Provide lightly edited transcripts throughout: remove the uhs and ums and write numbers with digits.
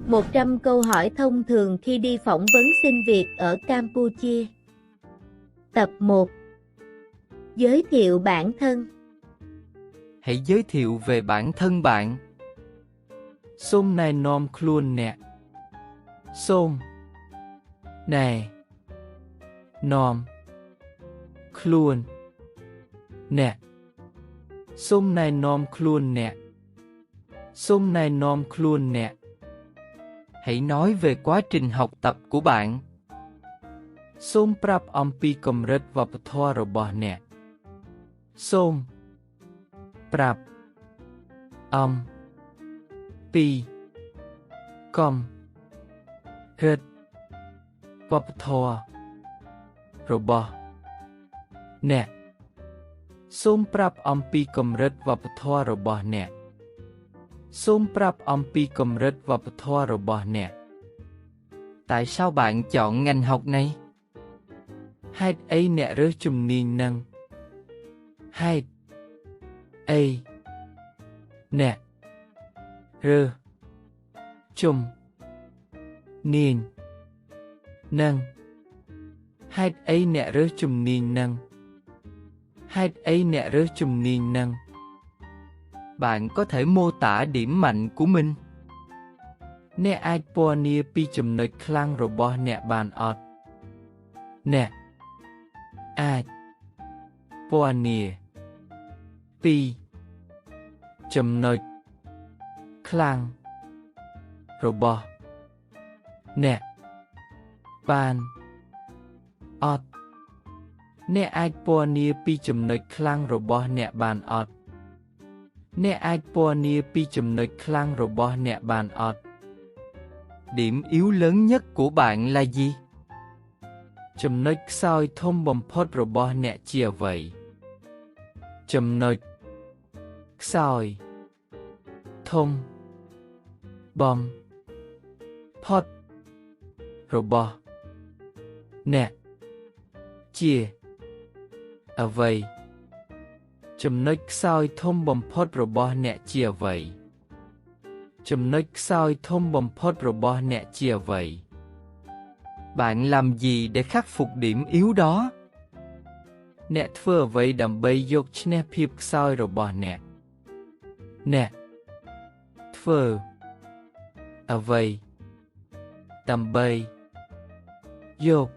100 câu hỏi thông thường khi đi phỏng vấn xin việc ở Campuchia. Tập 1. Giới thiệu bản thân. Hãy giới thiệu về bản thân bạn. Sôm này nom khuôn nè. Sôm này nom khuôn nè. Sôm này nom khuôn nè. Sôm này nom khuôn nè. Hãy nói về quá trình học tập của bạn. Sôm prap ampi komrit vapthwa robot nè. Sôm prap pi com rit vapthwa robot nè. Sôm prap ampi komrit vapthwa robot nè. Sôm prap ampi komrit vapthwa robot nè. Tại sao bạn chọn ngành học này? Hét ấy nè rớ chùm niên năng. Hét ấy nè rớ chùm niên năng. Hét ấy nè rớ chùm niên năng. Hét ấy nè rớ chùm niên năng. Bạn có thể mô tả điểm mạnh của mình. Nè ai po nia pi chùm nơi khlang robot nè bàn ọt. Nè ai po nia pi chùm nơi khlang robot nè bàn ọt. Nè ai po nia pi chùm nơi khlang robot nè bàn ọt. Nè ai po nia pi chùm nơi khlang robot nè bàn ọt. Điểm yếu lớn nhất của bạn là gì? Chùm nơi soi thông bầm phốt robot nè chia vậy. Chùm nơi soi thông bầm phốt robot nè chia ở vậy. Chùm nơi soi thông bầm phốt robot nè chia vậy. Chùm nơi soi thông bầm phốt robot nè chia vậy. Bạn làm gì để khắc phục điểm yếu đó? Nè thưa vậy đầm bay dốc nè phiếp soi robot nè. Nè thưa ở vậy đầm bay dốc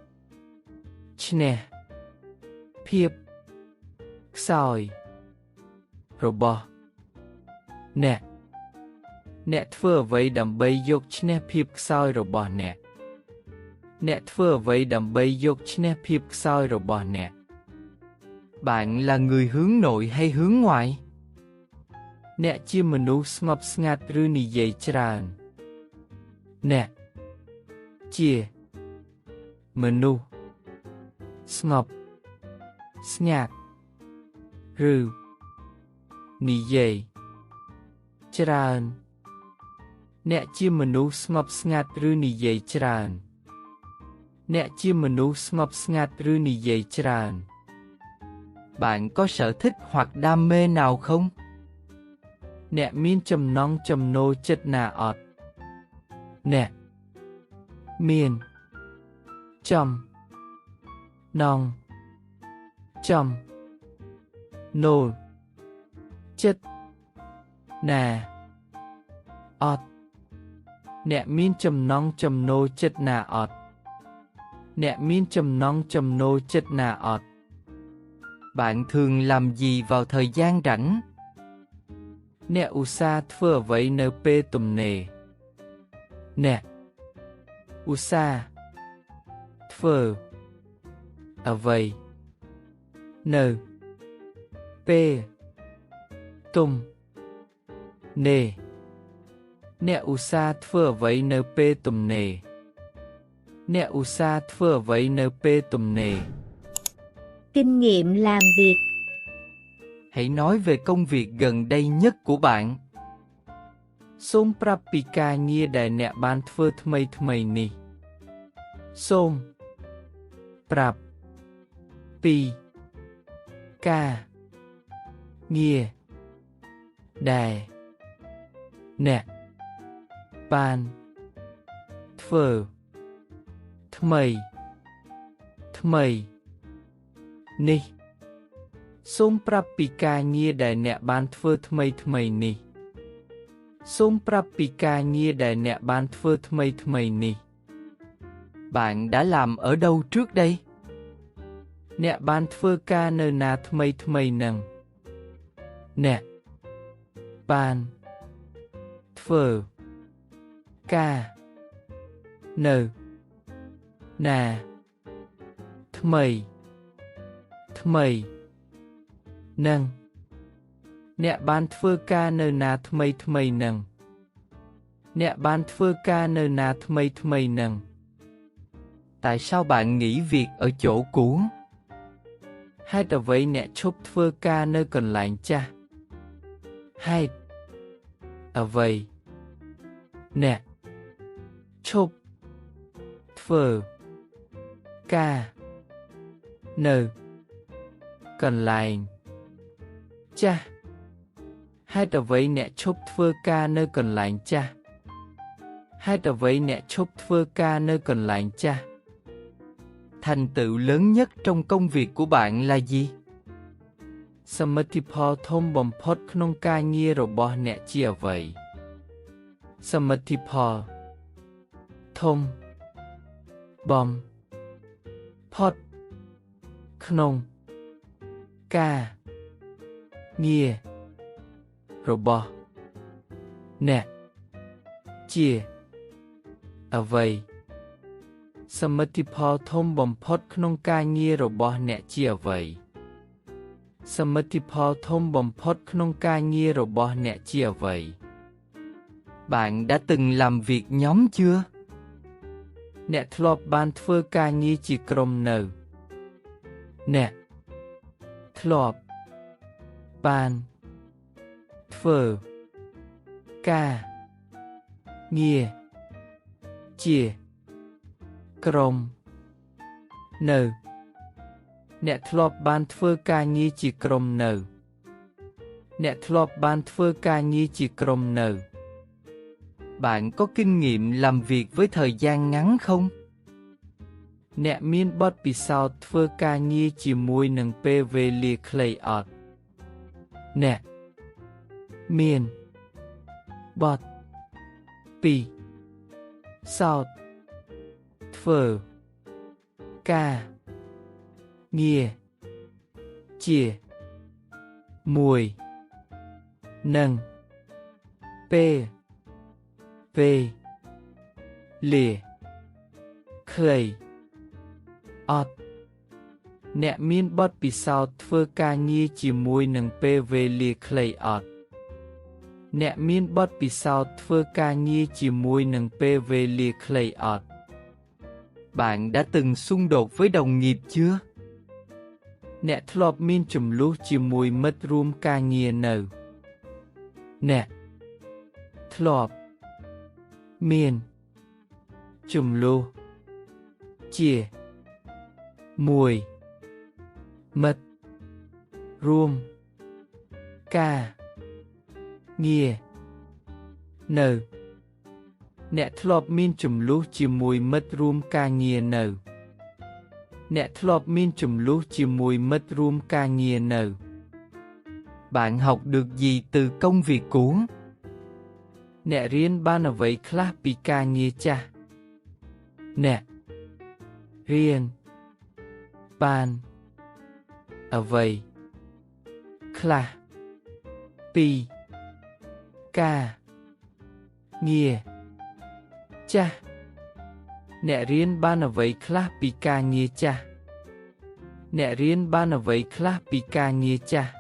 nè phiếp soi robot nè. Nè thưa vậy đầm bay dốc nè phiếp soi robot nè. Nè thưa vậy đầm bay dốc nè phiếp soi robot nè. Bạn là người hướng nội hay hướng ngoại? Nè chia menu smop sngat rư nì dây tràn. Nè chia menu smop sngat rư nì dây tràn. Nè chia menu smop sngat rư nì dây tràn. Nè chia menu smop sngat rư nì dây tràn. Bạn có sở thích hoặc đam mê nào không? Nè miên chầm nong chầm nô chất nà ọt. Nè miên chầm nong chầm nô chất nà ọt. Nè miên chầm nong chầm nô chất nà ọt. Nè miên chầm nong chầm nô chất nà ọt. Bạn thường làm gì vào thời gian rảnh? Nè usa thưa vậy nơ pê tùm nề. Nè usa thưa ở vậy nơ pê tùm nề. Nè usa thưa vậy nơ pê tùm nề. Nè usa thưa vậy nơ pê tùm nề. Kinh nghiệm làm việc. Hãy nói về công việc gần đây nhất của bạn. Sôm prapika nghia đài nẹ ban thưa thmây thmây nì. Sôm prap pi ca nghia đài nẹ ban ធ្វើថ្មីថ្មីនេះសូមប្រាប់ពីការងារដែលអ្នកបានធ្វើថ្មីថ្មីនេះសូមប្រាប់ពីការងារដែលអ្នកបានធ្វើថ្មីថ្មីនេះbạn đã làm ở đâu trước đây អ្នកបានធ្វើការនៅណាថ្មីថ្មីនឹងអ្នកបានធ្វើការនៅណាថ្មីថ្មីនឹងអ្នកបានធ្វើការនៅណាថ្មីថ្មីនឹងអ្នកបានធ្វើការនៅណាថ្មីថ្មីនឹង Tại sao bạn nghỉ việc ở chỗ cũ? Hai tờ vậy nè chốt thưa ca nơi còn lại cha. Hai ở vậy nè chốt thưa ca nơi còn lại cha. Hai tờ vậy nè chốt thưa ca nơi còn lại cha. Hai tờ vậy nè chốt thưa ca nơi còn lại cha. Thành tựu lớn nhất trong công việc của bạn là gì? សមិទ្ធផលធំបំផុតក្នុងការងាររបស់អ្នកជាអ្វីសមិទ្ធផលធំបំផុតក្នុងការងាររបស់អ្នកជាអ្វីសមិទ្ធផលធំបំផុតក្នុងការងាររបស់អ្នកជាអ្វីសមិទ្ធផលធំបំផុតក្នុងការងាររបស់អ្នកជាអ្វី Bạn đã từng làm việc nhóm chưa? អ្នកធ្លាប់បានធ្វើការងារជាក្រុមនៅអ្នកធ្លាប់បានធ្វើការងារជាក្រុមនៅអ្នកធ្លាប់បានធ្វើការងារជាក្រុមនៅអ្នកធ្លាប់បានធ្វើការងារជាក្រុមនៅ Bạn có kinh nghiệm làm việc với thời gian ngắn không? អ្នកមានបទពិសោធន៍ធ្វើការងារជាមួយនឹងពេលវេលាខ្លីអត់អ្នកមានបទពិសោធន៍ធ្វើការងារជាមួយនឹងពេលវេលាខ្លីអត់អ្នកមានបទពិសោធន៍ធ្វើការងារជាមួយនឹងពេលវេលាខ្លីអត់អ្នកមានបទពិសោធន៍ធ្វើការងារជាមួយនឹងពេលវេលាខ្លីអត់ Bạn đã từng xung đột với đồng nghiệp chưa? អ្នកធ្លាប់មានជម្លោះជាមួយមិត្តរួមការងារនៅអ្នកធ្លាប់មានជម្លោះជាមួយមិត្តរួមការងារនៅអ្នកធ្លាប់មានជម្លោះជាមួយមិត្តរួមការងារនៅអ្នកធ្លាប់មានជម្លោះជាមួយមិត្តរួមការងារនៅ Bạn học được gì từ công việc cũ? អ្នករៀនបានអ្វីខ្លះពីការងារចាស់អ្នករៀនបានអ្វីខ្លះពីការងារចាស់អ្នករៀនបានអ្វីខ្លះពីការងារចាស់អ្នករៀនបានអ្វីខ្លះពីការងារចាស់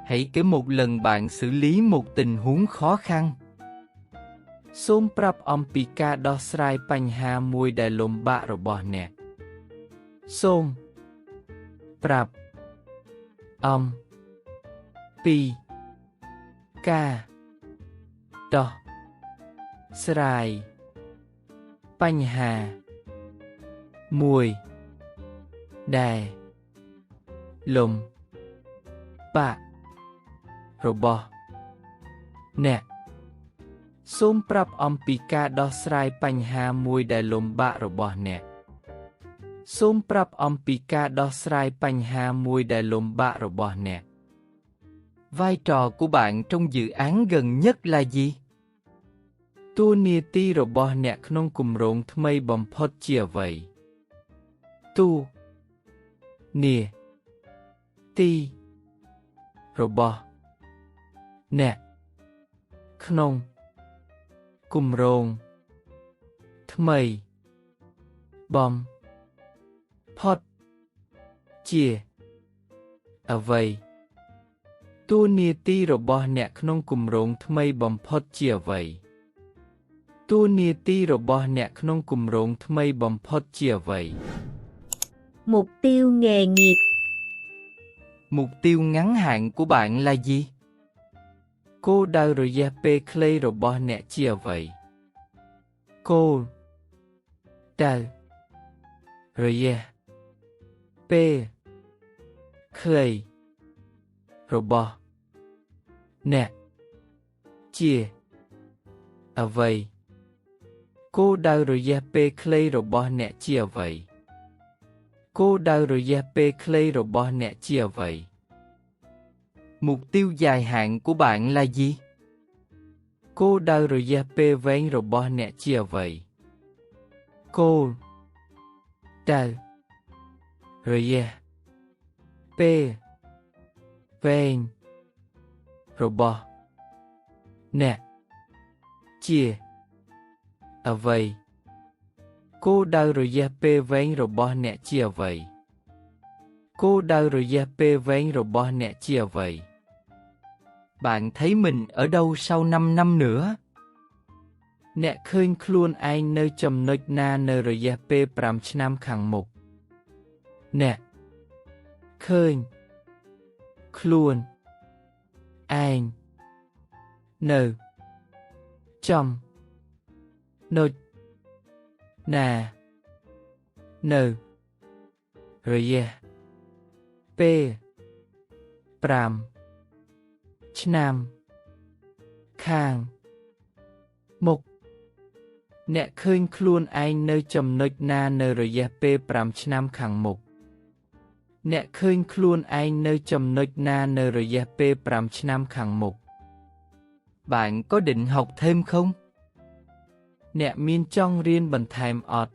Hãy kể một lần bạn xử lý một tình huống khó khăn. សូមប្រាប់អំពីការដោះស្រាយបញ្ហាមួយដែលលំបាករបស់អ្នកសូមប្រាប់អំពីការដោះស្រាយបញ្ហាមួយដែលលំបាករបស់អ្នក សូមប្រាប់អំពីការដោះស្រាយបញ្ហាមួយដែលលំបាករបស់អ្នកសូមប្រាប់អំពីការដោះស្រាយបញ្ហាមួយដែលលំបាករបស់អ្នក Vai trò của bạn trong dự án gần nhất là gì? តួនាទីរបស់អ្នកក្នុងគម្រោងថ្មីបំផុតជាអ្វីតួនាទីរបស់អ្នកក្នុងគម្រោងថ្មីបំផុតជាអ្វីតួនាទីរបស់អ្នកក្នុងគម្រោងថ្មីបំផុតជាអ្វីតួនាទីរបស់អ្នកក្នុងគម្រោងថ្មីបំផុតជាអ្វី Mục tiêu nghề nghiệp. Mục tiêu ngắn hạn của bạn là gì? គោលដៅរយៈពេលខ្លីរបស់អ្នកជាអ្វីគោលដៅរយៈពេលខ្លីរបស់អ្នកជាអ្វីគោលដៅរយៈពេលខ្លីរបស់អ្នកជាអ្វីគោលដៅរយៈពេលខ្លីរបស់អ្នកជាអ្វី Mục tiêu dài hạn của bạn là gì? គោលដៅរយៈពេលវែងរបស់អ្នកជាអ្វីគោលដៅរយៈពេលវែងរបស់អ្នកជាអ្វីគោលដៅរយៈពេលវែងរបស់អ្នកជាអ្វីគោលដៅរយៈពេលវែងរបស់អ្នកជាអ្វី Bạn thấy mình ở đâu sau 5 năm nữa? អ្នកឃើញខ្លួនឯងនៅចំណុចណានៅរយៈពេល5ឆ្នាំខាងមុខអ្នកឃើញខ្លួនឯងនៅចំណុចណានៅរយៈពេល5ឆ្នាំខាងមុខអ្នកឃើញខ្លួនឯងនៅចំណុចណានៅរយៈពេល5ឆ្នាំខាងមុខអ្នកឃើញខ្លួនឯងនៅចំណុចណានៅរយៈពេល5ឆ្នាំខាងមុខ Bạn có định học thêm không? អ្នកមានចង់រៀនបន្ថែមអត់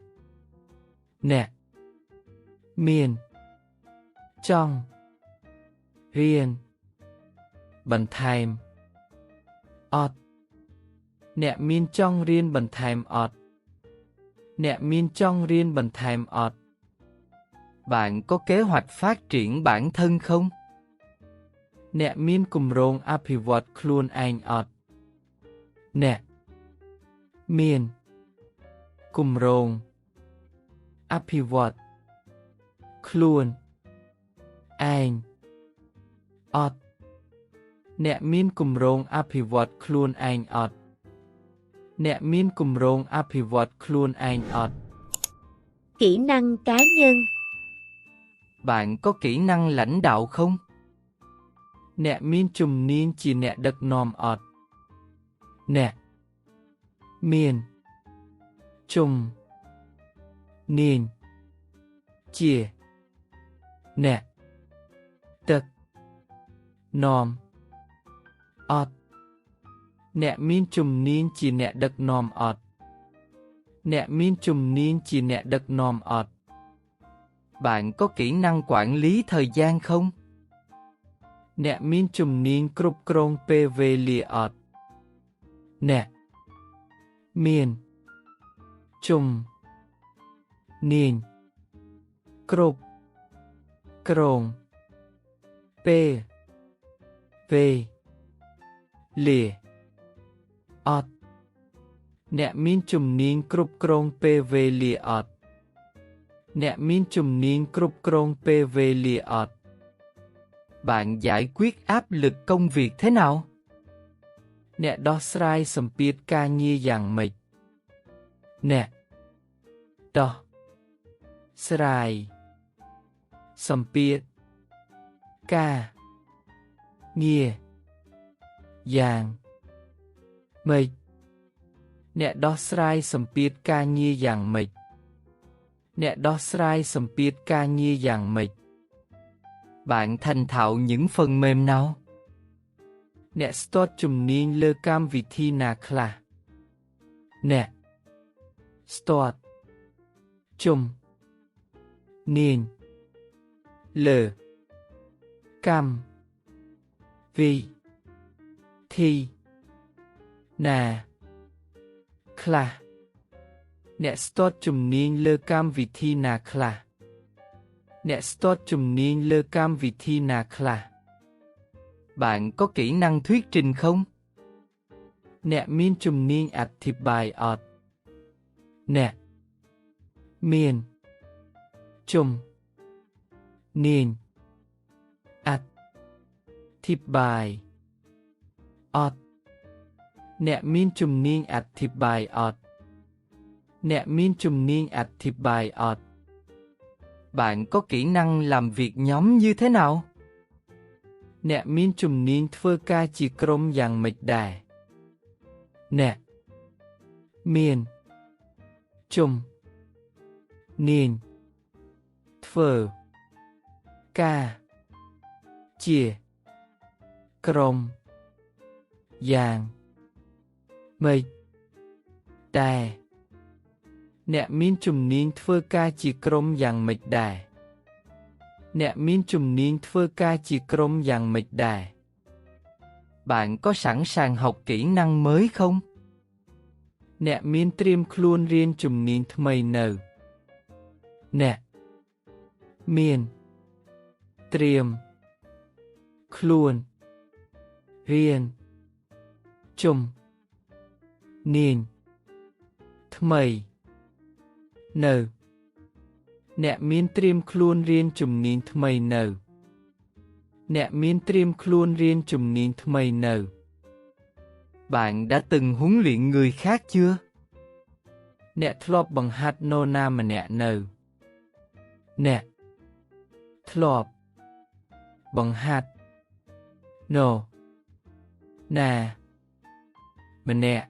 អ្នកមានចង់រៀនបន្ថែមអត់អ្នកមានចង់រៀនបន្ថែមអត់អ្នកមានចង់រៀនបន្ថែមអត់ Bạn có kế hoạch phát triển bản thân không? អ្នកមានគម្រោងអភិវឌ្ឍខ្លួនឯងអត់អ្នកមានគម្រោងអភិវឌ្ឍខ្លួនឯងអត់អ្នកមានគម្រោងអភិវឌ្ឍខ្លួនឯងអត់អ្នកមានគម្រោងអភិវឌ្ឍខ្លួនឯងអត់ Kỹ năng cá nhân. Bạn có kỹ năng lãnh đạo không? អ្នកមានជំនាញជាអ្នកដឹកនាំអត់អ្នកមានជំនាញជាអ្នកដឹកនាំអត់អ្នកមានជំនាញជាអ្នកដឹកនាំអត់អ្នកមានជំនាញជាអ្នកដឹកនាំអត់ Bạn có kỹ năng quản lý thời gian không? អ្នកមានជំនាញគ្រប់គ្រងពេលវេលាអត់អ្នកមានជំនាញគ្រប់គ្រងពេលវេលាអត់អ្នកមានជំនាញគ្រប់គ្រងពេលវេលាអត់អ្នកមានជំនាញគ្រប់គ្រងពេលវេលាអត់ Bạn giải quyết áp lực công việc thế nào? អ្នកដោះស្រាយសម្ពាធការងារយ៉ាងម៉េចអ្នកដោះស្រាយសម្ពាធការងារយ៉ាងម៉េច អ្នកដោះស្រាយសម្ពាធការងារយ៉ាងម៉េច អ្នកដោះស្រាយសម្ពាធការងារយ៉ាងម៉េច Bạn thành thạo những phần mềm nào? អ្នកស្ទាត់ជំនាញលើកម្មវិធីណាខ្លះ អ្នកស្ទាត់ជំនាញលើកម្មវិធីណាខ្លះ អ្នកស្ទាត់ជំនាញលើកម្មវិធីណាខ្លះ អ្នកស្ទាត់ជំនាញលើកម្មវិធីណាខ្លះ Bạn có kỹ năng thuyết trình không? អ្នកមានជំនាញអធិប្បាយអត់ អ្នកមានជំនាញអធិប្បាយអត់ អ្នកមានជំនាញអធិប្បាយអត់ អ្នកមានជំនាញអធិប្បាយអត់ Bạn có kỹ năng làm việc nhóm như thế nào? អ្នកមានជំនាញធ្វើការជាក្រុមយ៉ាងម៉េចដែរ អ្នកមានជំនាញធ្វើការជាក្រុមយ៉ាងម៉េចដែរ អ្នកមានជំនាញធ្វើការជាក្រុមយ៉ាងម៉េចដែរ អ្នកមានជំនាញធ្វើការជាក្រុមយ៉ាងម៉េចដែរ Bạn có sẵn sàng học kỹ năng mới không? អ្នកមានត្រៀមខ្លួនរៀនជំនាញថ្មីនៅ អ្នកមានត្រៀមខ្លួនរៀនជំនាញថ្មីនៅ អ្នកមានត្រៀមខ្លួនរៀនជំនាញថ្មីនៅ អ្នកមានត្រៀមខ្លួនរៀនជំនាញថ្មីនៅ Bạn đã từng huấn luyện người khác chưa? អ្នកធ្លាប់បង្ហាត់នរណាម្នាក់នៅ អ្នកធ្លាប់បង្ហាត់នរណាម្នាក់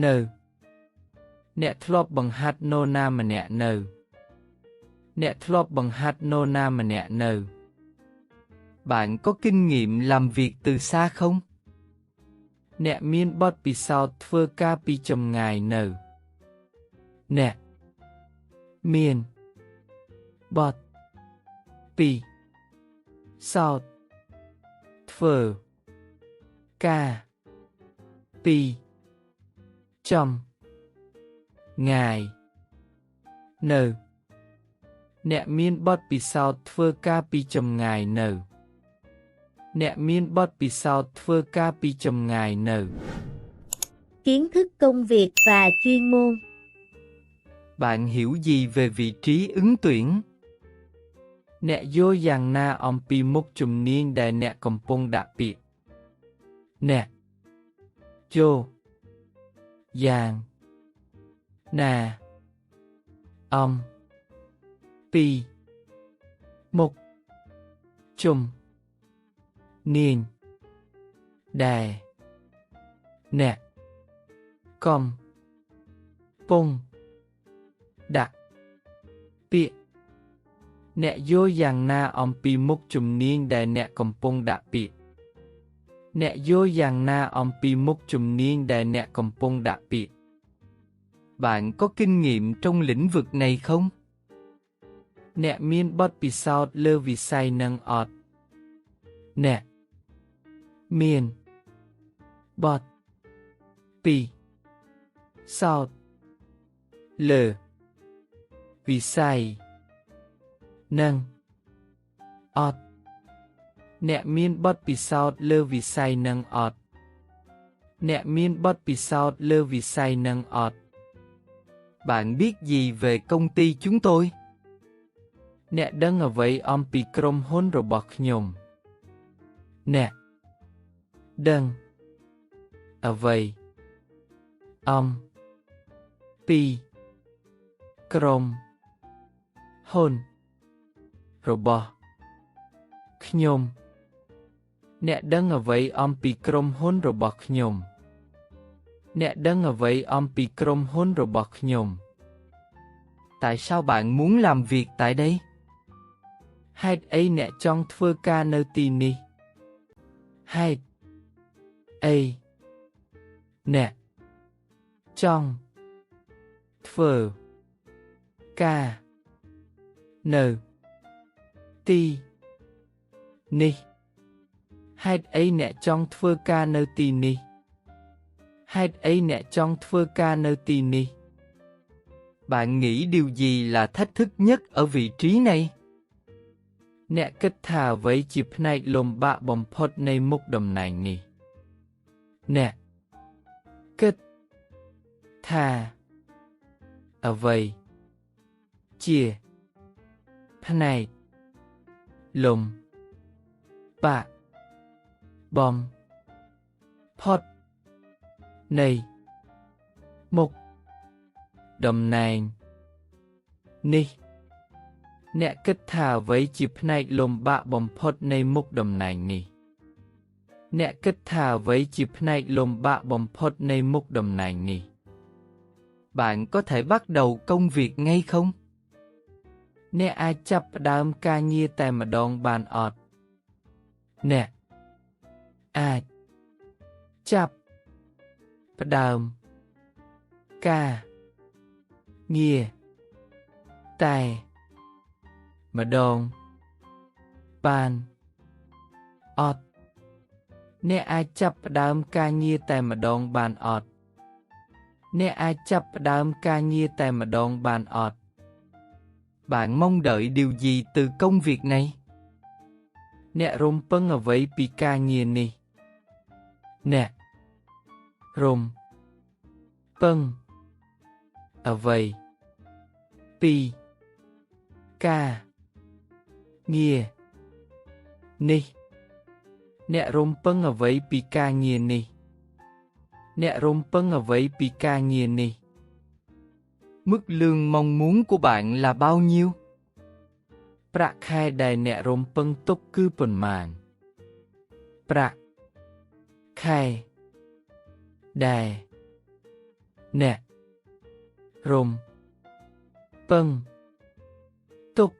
នៅ អ្នកធ្លាប់បង្ហាត់នរណាម្នាក់នៅ អ្នកធ្លាប់បង្ហាត់នរណាម្នាក់នៅ Bạn có kinh nghiệm làm việc từ xa không? អ្នកមានបទពិសោធន៍ធ្វើការពីចម្ងាយនៅ អ្នកមានបទពិសោធន៍ធ្វើការពីចម្ងាយនៅ អ្នកមានបទពិសោធន៍ធ្វើការពីចម្ងាយនៅ អ្នកមានបទពិសោធន៍ធ្វើការពីចម្ងាយនៅ Kiến thức công việc và chuyên môn. Bạn hiểu gì về vị trí ứng tuyển? អ្នកយល់យ៉ាងណាអំពីមុខជំនាញដែលអ្នកកំពុងដាក់ពាក្យ អ្នកយល់យ៉ាងណាអំពីមុខជំនាញដែលអ្នកកំពុងដាក់ពាក្យ អ្នកយល់យ៉ាងណាអំពីមុខជំនាញដែលអ្នកកំពុងដាក់ពាក្យ អ្នកយល់យ៉ាងណាអំពីមុខជំនាញដែលអ្នកកំពុងដាក់ពាក្យ Bạn có kinh nghiệm trong lĩnh vực này không? អ្នកមានបទពិសោធន៍លើវិស័យនឹងអត់ អ្នកមានបទពិសោធន៍លើវិស័យនឹងអត់ អ្នកមានបទពិសោធន៍លើវិស័យនឹងអត់ អ្នកមានបទពិសោធន៍លើវិស័យនឹងអត់ Bạn biết gì về công ty chúng tôi? អ្នកដឹងអ្វីអំពីក្រុមហ៊ុនរបស់ខ្ញុំ អ្នកដឹងអ្វីអំពីក្រុមហ៊ុនរបស់ខ្ញុំ អ្នកដឹងអ្វីអំពីក្រុមហ៊ុនរបស់ខ្ញុំ Nèដឹងអ្វីអំពីក្រុមហ៊ុនរបស់ខ្ញុំ Tại sao bạn muốn làm việc tại đây? Hét ấy nè trong thưa ca nơi tì ni. Hét ấy nè trong thưa ca nơi tì ni. Hét ấy nè trong thưa ca nơi tì ni. Hét ấy nè trong thưa ca nơi tì ni. Bạn nghĩ điều gì là thách thức nhất ở vị trí này? Nè kết thà với chịp này lồm bạ bồng phốt này mục đồng này nì. Nè kết thà ở vậy chia này lồm bạ bom phốt này mục đồng này ni. Nè kết thà với chịp này lồm bạ bom phốt này mục đồng này nì. Nè kết thà với chịp này lồm bạ bom phốt này mục đồng này nì. Bạn có thể bắt đầu công việc ngay không? Nè ai chập đám ca nhia tại mà đòn bàn ọt. Nè ai chập đám ca nhia tại mà đòn bàn ọt. Nè ai chập đám ca nhia tại mà đòn bàn ọt. Nè ai chập đám ca nhia tại mà đòn bàn ọt. Bạn mong đợi điều gì từ công việc này? Nè rôm pân ở với pi ca nhia ni. Nè rôm pân ở với pi ca nhia ni. Nè rôm pân ở với pi ca nhia ni. Nè rôm pân ở với pi ca nhia ni. Mức lương mong muốn của bạn là bao nhiêu? Pra khai đài nè rôm pân tốc cư bần màn. Pra khai đài nè rôm pân tốc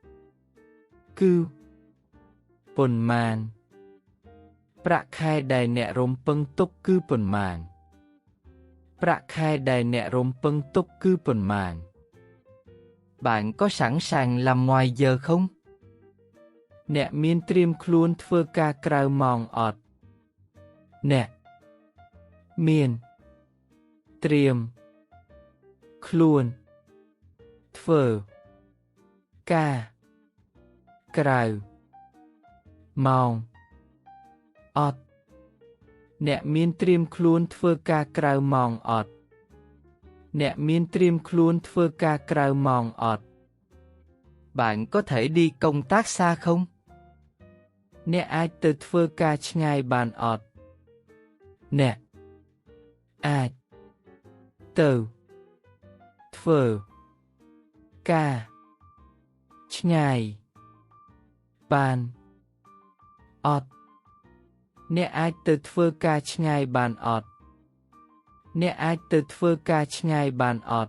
cư bần màn. Pra khai đài nè rôm pân tốc cư bần màn. Pra khai đài nè rôm pân tốc cư bần màn. Bạn có sẵn sàng làm ngoài giờ không? Nè miên triêm khuôn thưa ca krau mong ọt. Nè miên triêm khuôn thưa ca krau mong ọt. Nè miên triêm khuôn thưa ca krau mong ọt. Nè miên triêm khuôn thưa ca krau mong ọt. Bạn có thể đi công tác xa không? Nè ai từ thưa ca ngay bàn ọt. Nè ai từ thưa ca ngay bàn ọt. Nè ai từ thưa ca ngay bàn ọt. Nè ai từ thưa ca ngay bàn ọt.